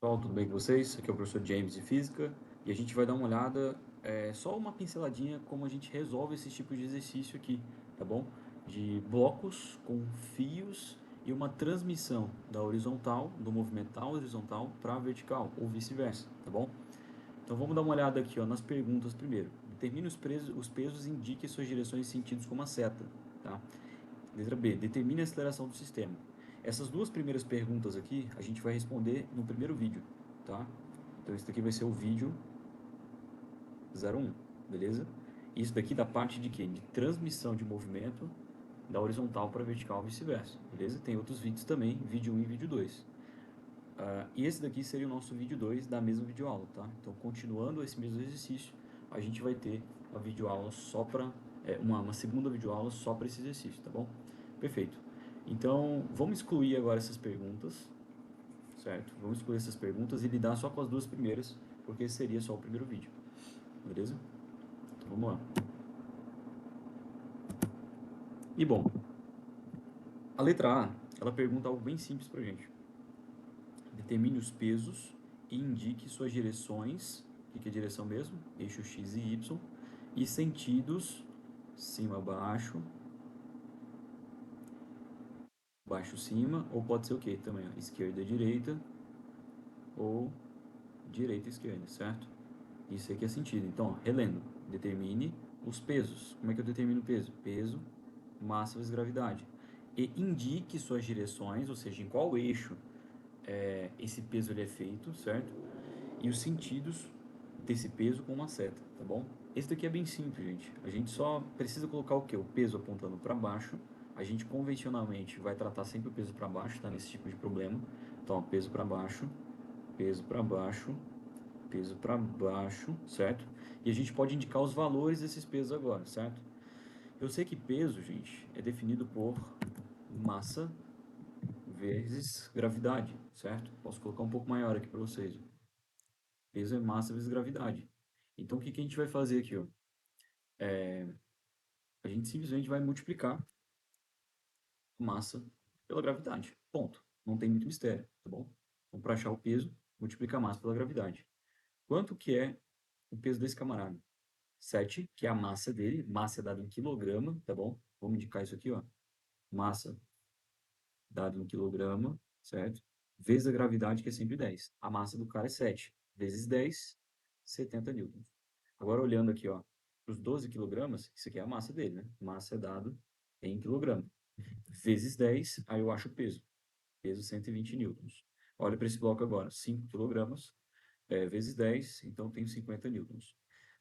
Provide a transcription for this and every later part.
Pessoal, tudo bem com vocês? Aqui é o professor James de Física e a gente vai dar uma olhada, só uma pinceladinha como a gente resolve esse tipo de exercício aqui, tá bom? De blocos com fios e uma transmissão da horizontal, do movimento da horizontal para a vertical ou vice-versa, tá bom? Então vamos dar uma olhada aqui ó, nas perguntas primeiro. Determine os pesos e indique suas direções e sentidos com uma seta, tá? Letra B, determine a aceleração do sistema. Essas duas primeiras perguntas aqui, a gente vai responder no primeiro vídeo, tá? Então, esse daqui vai ser o vídeo 01, beleza? Isso daqui da parte de quê? De transmissão de movimento da horizontal para a vertical e vice-versa, beleza? Tem outros vídeos também, vídeo 1 e vídeo 2. E esse daqui seria o nosso vídeo 2 da mesma videoaula, tá? Então, continuando esse mesmo exercício, a gente vai ter a videoaula só para... uma segunda videoaula só para esse exercício, tá bom? Perfeito. Então, vamos excluir agora essas perguntas, certo? Vamos excluir essas perguntas e lidar só com as duas primeiras, porque esse seria só o primeiro vídeo, beleza? Então, vamos lá. E bom, a letra A, ela pergunta algo bem simples pra gente. Determine os pesos e indique suas direções, o que é direção mesmo? Eixo X e Y, e sentidos, cima, baixo, baixo, cima, ou pode ser o que também? Ó, esquerda, direita, ou direita, esquerda, certo? Isso aqui é sentido. Então, ó, relendo, determine os pesos. Como é que eu determino o peso? Peso, massa vezes gravidade. E indique suas direções, ou seja, em qual eixo esse peso ele é feito, certo? E os sentidos desse peso com uma seta, tá bom? Esse daqui é bem simples, gente. A gente só precisa colocar o que? O peso apontando para baixo. A gente convencionalmente vai tratar sempre o peso para baixo, tá? Nesse tipo de problema. Então, ó, peso para baixo, peso para baixo, peso para baixo, certo? E a gente pode indicar os valores desses pesos agora, certo? Eu sei que peso, gente, é definido por massa vezes gravidade, certo? Posso colocar um pouco maior aqui para vocês. Peso é massa vezes gravidade. Então, o que que a gente vai fazer aqui, ó? A gente simplesmente vai multiplicar a massa pela gravidade. Ponto. Não tem muito mistério, tá bom? Então, para achar o peso, multiplica a massa pela gravidade. Quanto que é o peso desse camarada? 7, que é a massa dele. Massa é dada em quilograma, tá bom? Vamos indicar isso aqui, ó. Massa dada em quilograma, certo? Vezes a gravidade, que é sempre 10. A massa do cara é 7. Vezes 10, 70 newtons. Agora, olhando aqui, ó, os 12 quilogramas, isso aqui é a massa dele, né? Massa é dado em quilograma. Vezes 10, aí eu acho o peso. Peso 120 newtons. Olha para esse bloco agora, 5 quilogramas, vezes 10, então eu tenho 50 newtons.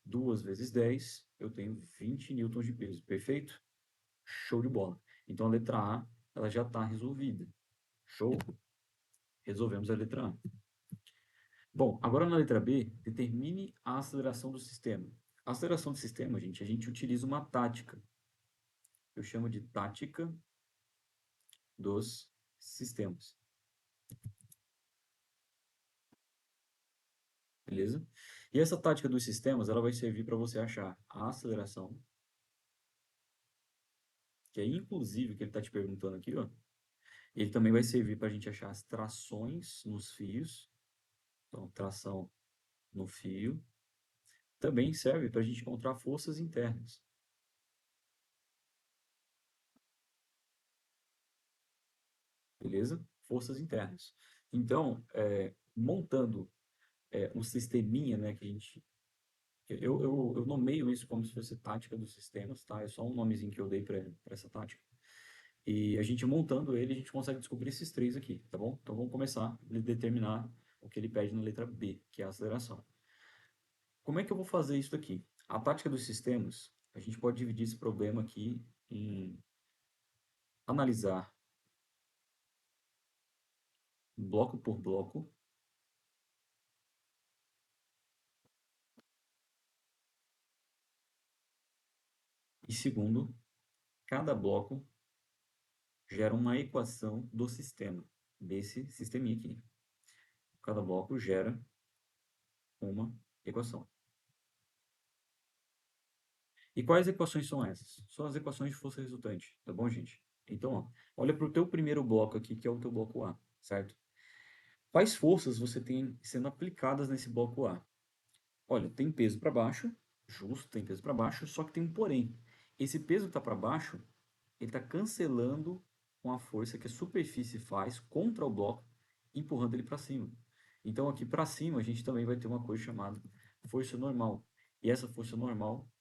2 vezes 10, eu tenho 20 newtons de peso. Perfeito? Show de bola. Então a letra A, ela já está resolvida. Show? Resolvemos a letra A. Bom, agora na letra B, determine a aceleração do sistema. A aceleração do sistema, gente, a gente utiliza uma tática. Eu chamo de tática dos sistemas. Beleza? E essa tática dos sistemas, ela vai servir para você achar a aceleração, que é inclusive o que ele está te perguntando aqui, ó. Ele também vai servir para a gente achar as trações nos fios. Então, tração no fio. Também serve para a gente encontrar forças internas. Beleza? Forças internas. Então, montando um sisteminha, né, que a gente... Eu nomeio isso como se fosse tática dos sistemas, tá? É só um nomezinho que eu dei para essa tática. E a gente montando ele, a gente consegue descobrir esses três aqui, tá bom? Então vamos começar a determinar o que ele pede na letra B, que é a aceleração. Como é que eu vou fazer isso aqui? A tática dos sistemas, a gente pode dividir esse problema aqui em analisar bloco por bloco. E segundo, cada bloco gera uma equação do sistema, desse sisteminha aqui. Cada bloco gera uma equação. E quais equações são essas? São as equações de força resultante, tá bom, gente? Então, ó, olha para o teu primeiro bloco aqui, que é o teu bloco A, certo? Quais forças você tem sendo aplicadas nesse bloco A? Olha, tem peso para baixo, justo, tem peso para baixo, só que tem um porém. Esse peso que está para baixo, ele está cancelando com a força que a superfície faz contra o bloco, empurrando ele para cima. Então, aqui para cima, a gente também vai ter uma coisa chamada força normal. E essa força normal,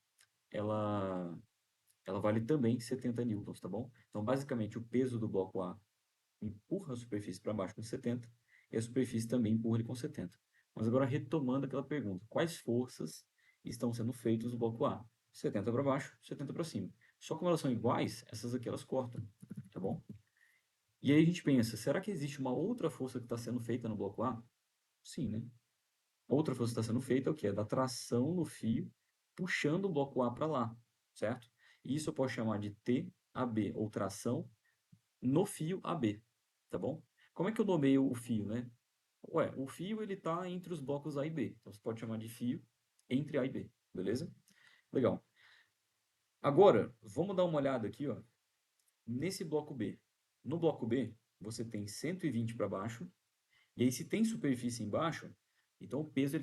ela, ela vale também 70 newtons, tá bom? Então, basicamente, o peso do bloco A empurra a superfície para baixo com 70 e a superfície também empurra ele com 70. Mas agora retomando aquela pergunta, quais forças estão sendo feitas no bloco A? 70 para baixo, 70 para cima. Só como elas são iguais, essas aqui elas cortam, tá bom? E aí a gente pensa, será que existe uma outra força que está sendo feita no bloco A? Sim, né? Outra força que está sendo feita é o que? É da tração no fio, puxando o bloco A para lá, certo? E isso eu posso chamar de TAB, ou tração no fio AB, tá bom? Como é que eu nomeio o fio, né? Ué, o fio ele tá entre os blocos A e B, então você pode chamar de fio entre A e B, beleza? Legal. Agora, vamos dar uma olhada aqui, ó, nesse bloco B. No bloco B, você tem 120 para baixo, e aí se tem superfície embaixo, então o peso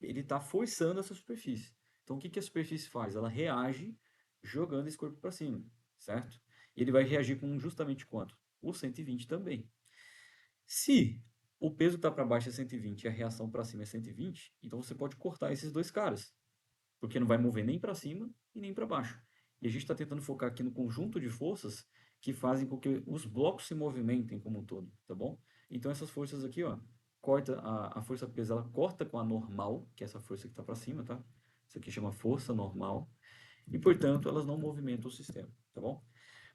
ele tá forçando essa superfície. Então o que que a superfície faz? Ela reage jogando esse corpo para cima, certo? E ele vai reagir com justamente quanto? O 120 também. Se o peso está para baixo é 120 e a reação para cima é 120, então você pode cortar esses dois caras, porque não vai mover nem para cima e nem para baixo. E a gente está tentando focar aqui no conjunto de forças que fazem com que os blocos se movimentem como um todo, tá bom? Então essas forças aqui, ó, corta a força peso, ela corta com a normal, que é essa força que está para cima, tá? Isso aqui chama força normal, e portanto elas não movimentam o sistema, tá bom?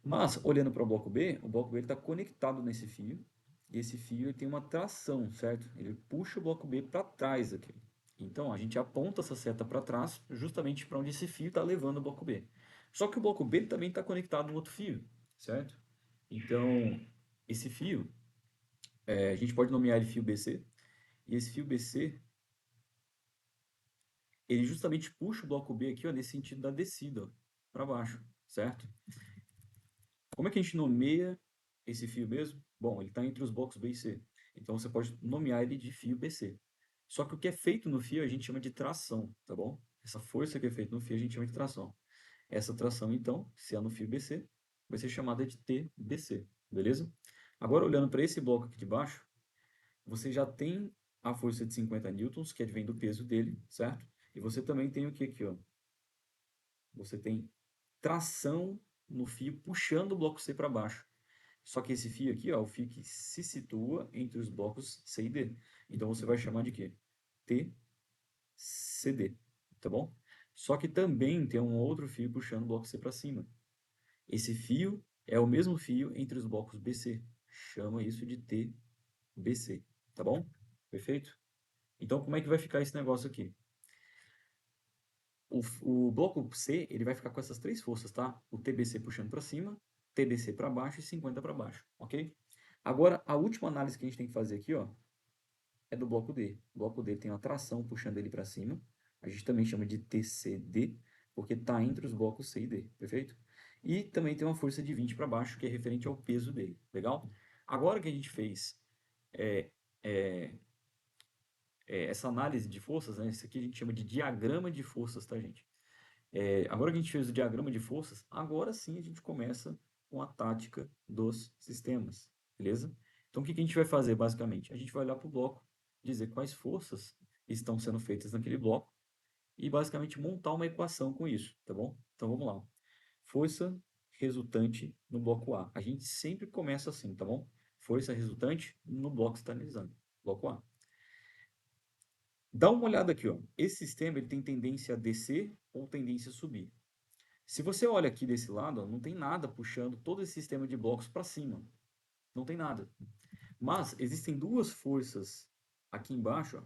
Mas, olhando para o bloco B está conectado nesse fio, e esse fio ele tem uma tração, certo? Ele puxa o bloco B para trás aqui. Então, a gente aponta essa seta para trás, justamente para onde esse fio está levando o bloco B. Só que o bloco B também está conectado no outro fio, certo? Então, esse fio, a gente pode nomear ele fio BC, e esse fio BC, ele justamente puxa o bloco B aqui, ó, nesse sentido da descida, para baixo, certo? Como é que a gente nomeia esse fio mesmo? Bom, ele está entre os blocos B e C. Então você pode nomear ele de fio BC. Só que o que é feito no fio a gente chama de tração, tá bom? Essa força que é feita no fio a gente chama de tração. Essa tração, então, se é no fio BC, vai ser chamada de TBC, beleza? Agora, olhando para esse bloco aqui de baixo, você já tem a força de 50 newtons, que advém do peso dele, certo? E você também tem o que aqui, ó? Você tem tração no fio puxando o bloco C para baixo. Só que esse fio aqui, ó, é o fio que se situa entre os blocos C e D. Então você vai chamar de quê? TCD, tá bom? Só que também tem um outro fio puxando o bloco C para cima. Esse fio é o mesmo fio entre os blocos BC. Chama isso de TBC, tá bom? Perfeito? Então como é que vai ficar esse negócio aqui? O bloco C, ele vai ficar com essas três forças, tá? O TBC puxando para cima, TDC para baixo e 50 para baixo, ok? Agora, a última análise que a gente tem que fazer aqui, ó, é do bloco D. O bloco D tem uma tração puxando ele para cima. A gente também chama de TCD, porque está entre os blocos C e D, perfeito? E também tem uma força de 20 para baixo, que é referente ao peso dele, legal? Agora que a gente fez é, é, essa análise de forças, né? Isso aqui a gente chama de diagrama de forças, tá, gente? Agora que a gente fez o diagrama de forças, agora sim a gente começa com a tática dos sistemas, beleza? Então, o que que a gente vai fazer, basicamente? A gente vai olhar para o bloco, dizer quais forças estão sendo feitas naquele bloco e, basicamente, montar uma equação com isso, tá bom? Então, vamos lá. Força resultante no bloco A. A gente sempre começa assim, tá bom? Força resultante no bloco que está analisando, bloco A. Dá uma olhada aqui, ó. Esse sistema ele tem tendência a descer ou tendência a subir. Se você olha aqui desse lado, ó, não tem nada puxando todo esse sistema de blocos para cima. Não tem nada. Mas existem duas forças aqui embaixo, ó,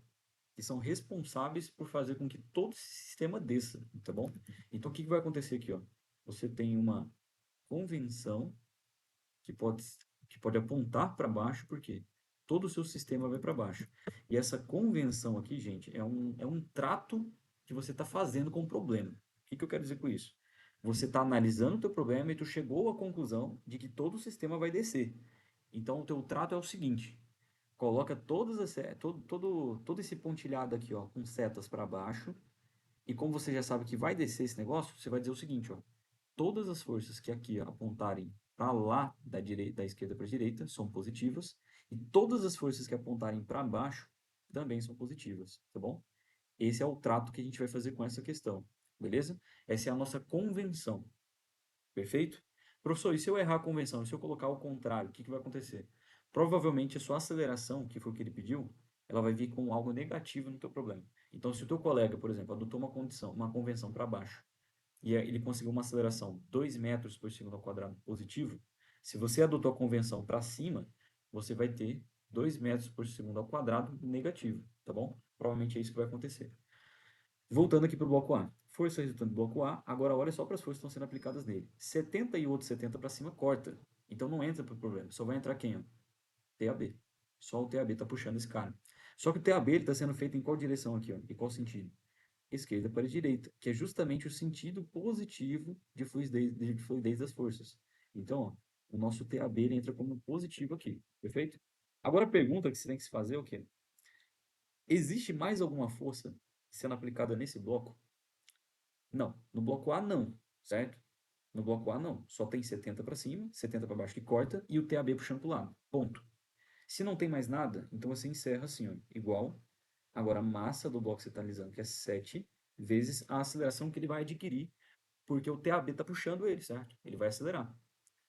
que são responsáveis por fazer com que todo esse sistema desça, tá bom? Então o que que vai acontecer aqui, ó? Você tem uma convenção que pode, que pode apontar para baixo, porque todo o seu sistema vai para baixo. E essa convenção aqui, gente, é um trato que você está fazendo com o problema. O que que eu quero dizer com isso? Você está analisando o teu problema e tu chegou à conclusão de que todo o sistema vai descer. Então, o teu trato é o seguinte: coloca todo esse pontilhado aqui, ó, com setas para baixo. E como você já sabe que vai descer esse negócio, você vai dizer o seguinte, ó. Todas as forças que aqui ó, apontarem para lá da esquerda para a direita são positivas. E todas as forças que apontarem para baixo também são positivas, tá bom? Esse é o trato que a gente vai fazer com essa questão, beleza? Essa é a nossa convenção, perfeito? Professor, e se eu errar a convenção? E se eu colocar o contrário, o que vai acontecer? Provavelmente a sua aceleração, que foi o que ele pediu, ela vai vir com algo negativo no teu problema. Então, se o teu colega, por exemplo, adotou uma convenção para baixo, e ele conseguiu uma aceleração 2 metros por segundo ao quadrado positivo, se você adotou a convenção para cima, você vai ter 2 metros por segundo ao quadrado negativo, tá bom? Provavelmente é isso que vai acontecer. Voltando aqui para o bloco A. Força resultante do bloco A, agora olha só para as forças que estão sendo aplicadas nele. 70 e outro 70 para cima corta. Então não entra para o problema. Só vai entrar quem? Ó? TAB. Só o TAB está puxando esse cara. Só que o TAB está sendo feito em qual direção aqui? Ó? Em qual sentido? Esquerda para direita, que é justamente o sentido positivo de fluidez das forças. Então, ó, o nosso TAB ele entra como positivo aqui, perfeito? Agora a pergunta que você tem que se fazer é o quê? Existe mais alguma força sendo aplicada nesse bloco? Não. No bloco A, não, certo? No bloco A, não. Só tem 70 para cima, 70 para baixo que corta e o TAB puxando para o lado. Ponto. Se não tem mais nada, então você encerra assim, ó, igual. Agora a massa do bloco que você está analisando, que é 7, vezes a aceleração que ele vai adquirir, porque o TAB está puxando ele, certo? Ele vai acelerar.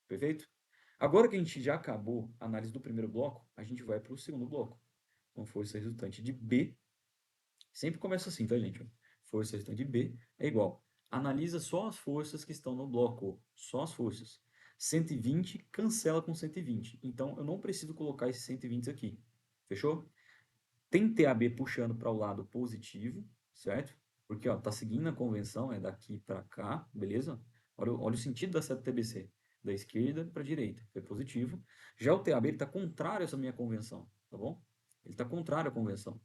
Perfeito? Agora que a gente já acabou a análise do primeiro bloco, a gente vai para o segundo bloco. Então, força resultante de B. Sempre começa assim, tá, gente? Força resultante de B é igual. Analisa só as forças que estão no bloco. Só as forças. 120 cancela com 120. Então, eu não preciso colocar esses 120 aqui. Fechou? Tem TAB puxando para o lado positivo, certo? Porque ó, tá seguindo a convenção, é daqui para cá, beleza? Olha o sentido da seta TBC. Da esquerda para a direita, foi positivo. Já o TAB está contrário a essa minha convenção, tá bom? Ele está contrário à convenção.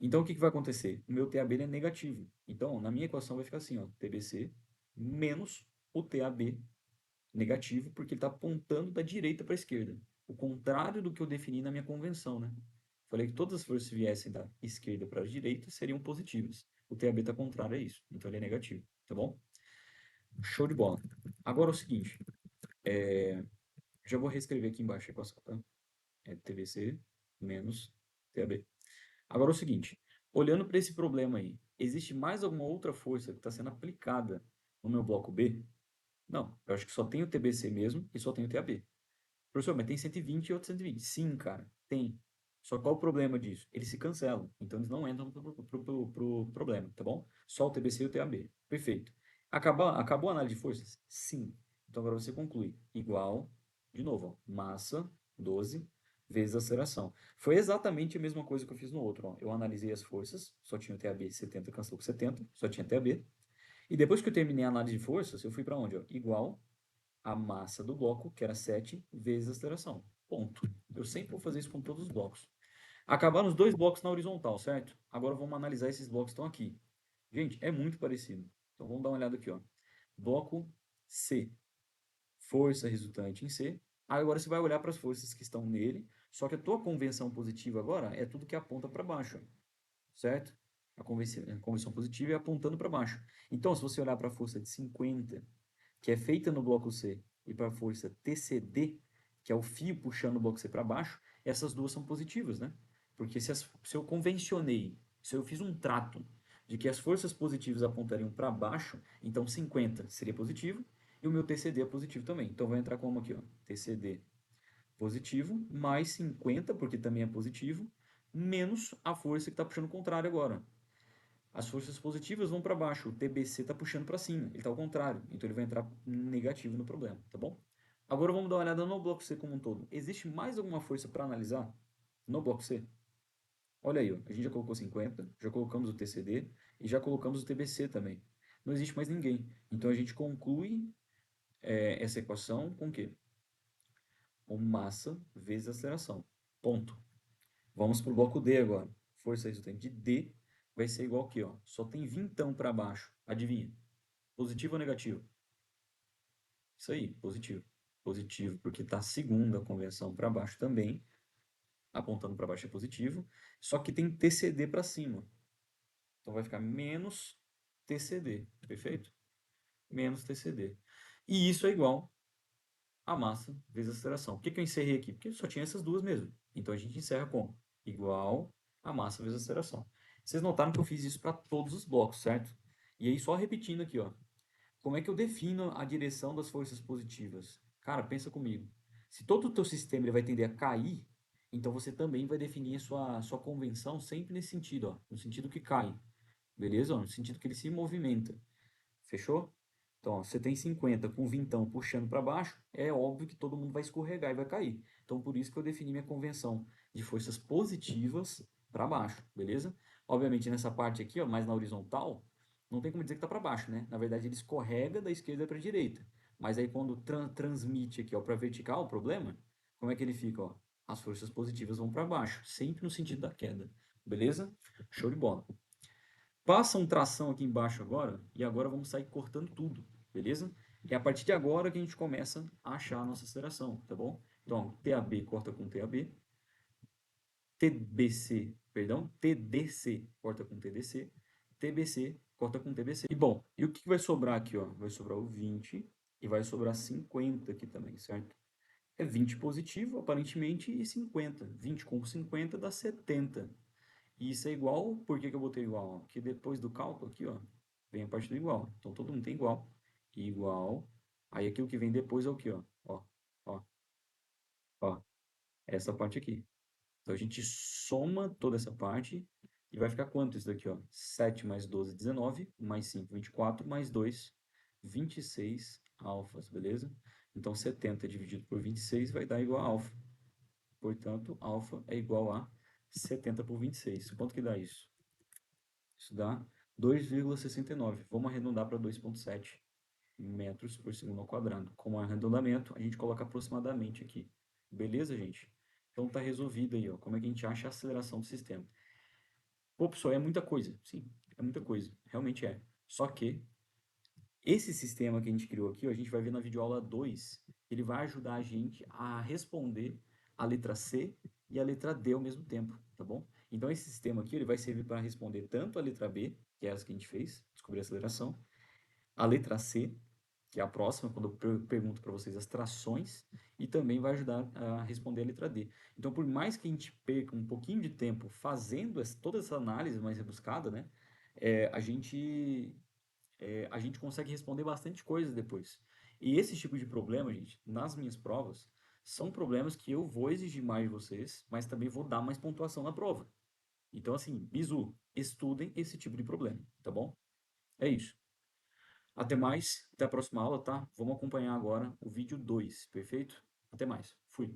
Então, o que vai acontecer? O meu TAB é negativo. Então, na minha equação vai ficar assim, ó, TBC menos o TAB negativo, porque ele está apontando da direita para a esquerda. O contrário do que eu defini na minha convenção, né? Falei que todas as forças que viessem da esquerda para a direita seriam positivas. O TAB está contrário a isso, então ele é negativo, tá bom? Show de bola. Agora é o seguinte, já vou reescrever aqui embaixo a equação, tá? É TBC menos TAB. Agora é o seguinte, olhando para esse problema aí, existe mais alguma outra força que está sendo aplicada no meu bloco B? Não, eu acho que só tem o TBC mesmo e só tem o TAB. Professor, mas tem 120 e outro 120. Sim, cara, tem. Só qual o problema disso? Eles se cancelam, então eles não entram pro problema, tá bom? Só o TBC e o TAB. Perfeito. Acabou a análise de forças? Sim. Então agora você conclui. Igual, de novo, ó, massa 12 vezes aceleração. Foi exatamente a mesma coisa que eu fiz no outro. Ó. Eu analisei as forças, só tinha o TAB 70, cancelou com 70, só tinha TAB. E depois que eu terminei a análise de forças, eu fui para onde? Ó? Igual a massa do bloco, que era 7, vezes a aceleração. Ponto. Eu sempre vou fazer isso com todos os blocos. Acabaram os dois blocos na horizontal, certo? Agora vamos analisar esses blocos que estão aqui. Gente, é muito parecido. Então vamos dar uma olhada aqui, ó. Bloco C. Força resultante em C. Aí agora você vai olhar para as forças que estão nele, só que a tua convenção positiva agora é tudo que aponta para baixo, certo? A convenção positiva é apontando para baixo. Então, se você olhar para a força de 50, que é feita no bloco C, e para a força TCD, que é o fio puxando o bloco C para baixo, essas duas são positivas, né? Porque se eu convencionei, se eu fiz um trato de que as forças positivas apontariam para baixo, então 50 seria positivo, e o meu TCD é positivo também. Então vai entrar como aqui, ó, TCD positivo, mais 50, porque também é positivo, menos a força que está puxando o contrário agora. As forças positivas vão para baixo, o TBC está puxando para cima, ele está ao contrário, então ele vai entrar negativo no problema, tá bom? Agora vamos dar uma olhada no bloco C como um todo. Existe mais alguma força para analisar no bloco C? Olha aí, ó, a gente já colocou 50, já colocamos o TCD e já colocamos o TBC também. Não existe mais ninguém. Então a gente conclui essa equação com o quê? Com massa vezes aceleração. Ponto. Vamos para o bloco D agora. Força resultante de D vai ser igual aqui, ó. Só tem vintão para baixo. Adivinha? Positivo ou negativo? Isso aí, positivo. Positivo, porque está a segunda convenção para baixo também. apontando para baixo é positivo, só que tem TCD para cima. Então vai ficar menos TCD, perfeito? Menos TCD. E isso é igual a massa vezes a aceleração. Por que que eu encerrei aqui? Porque só tinha essas duas mesmo. Então a gente encerra com igual a massa vezes a aceleração. Vocês notaram que eu fiz isso para todos os blocos, certo? E aí só repetindo aqui, ó. Como é que eu defino a direção das forças positivas? Cara, pensa comigo. Se todo o teu sistema ele vai tender a cair, então você também vai definir a sua convenção sempre nesse sentido, ó, no sentido que cai. Beleza? Ó, no sentido que ele se movimenta. Fechou? Então, ó, você tem 50 com vintão puxando para baixo, é óbvio que todo mundo vai escorregar e vai cair. Então, por isso que eu defini minha convenção de forças positivas para baixo, beleza? Obviamente, nessa parte aqui, ó, mais na horizontal, não tem como dizer que está para baixo, né? Na verdade, ele escorrega da esquerda para a direita. Mas aí, quando transmite aqui para vertical o problema, como é que ele fica? Ó? As forças positivas vão para baixo, sempre no sentido da queda, beleza? Show de bola. Passa um tração aqui embaixo agora, e agora vamos sair cortando tudo, beleza? É a partir de agora que a gente começa a achar a nossa aceleração, tá bom? Então, TAB corta com TAB, TBC, perdão, TDC corta com TDC, TBC corta com TBC. E bom, e o que vai sobrar aqui, ó? Vai sobrar o 20 e vai sobrar 50 aqui também, certo? É 20 positivo, aparentemente, e 50. 20 com 50 dá 70. E isso é igual, por que que eu botei igual? Porque depois do cálculo aqui, ó, vem a parte do igual. Então todo mundo tem igual. Igual. Aí aqui o que vem depois é o que, ó? Ó, ó. Essa parte aqui. Então a gente soma toda essa parte e vai ficar quanto isso daqui, ó? 7 mais 12, 19, mais 5, 24, mais 2, 26 alfas, beleza? Então 70 dividido por 26 vai dar igual a alfa. Portanto, alfa é igual a 70 por 26. Quanto que dá isso? Isso dá 2,69. Vamos arredondar para 2,7 metros por segundo ao quadrado. Como arredondamento, a gente coloca aproximadamente aqui. Beleza, gente? Então tá resolvido aí, ó. Como é que a gente acha a aceleração do sistema? Pô, pessoal, é muita coisa. Sim, é muita coisa. Realmente é. Só que esse sistema que a gente criou aqui, ó, a gente vai ver na videoaula 2, ele vai ajudar a gente a responder a letra C e a letra D ao mesmo tempo, tá bom? Então esse sistema aqui, ele vai servir para responder tanto a letra B, que é essa que a gente fez, descobrir a aceleração, a letra C, que é a próxima, quando eu pergunto para vocês as trações, e também vai ajudar a responder a letra D. Então, por mais que a gente perca um pouquinho de tempo fazendo toda essa análise mais rebuscada, né, a gente consegue responder bastante coisas depois. E esse tipo de problema, gente, nas minhas provas, são problemas que eu vou exigir mais de vocês, mas também vou dar mais pontuação na prova. Então, assim, bizu, estudem esse tipo de problema, tá bom? É isso. Até mais, até a próxima aula, tá? Vamos acompanhar agora o vídeo 2, perfeito? Até mais. Fui.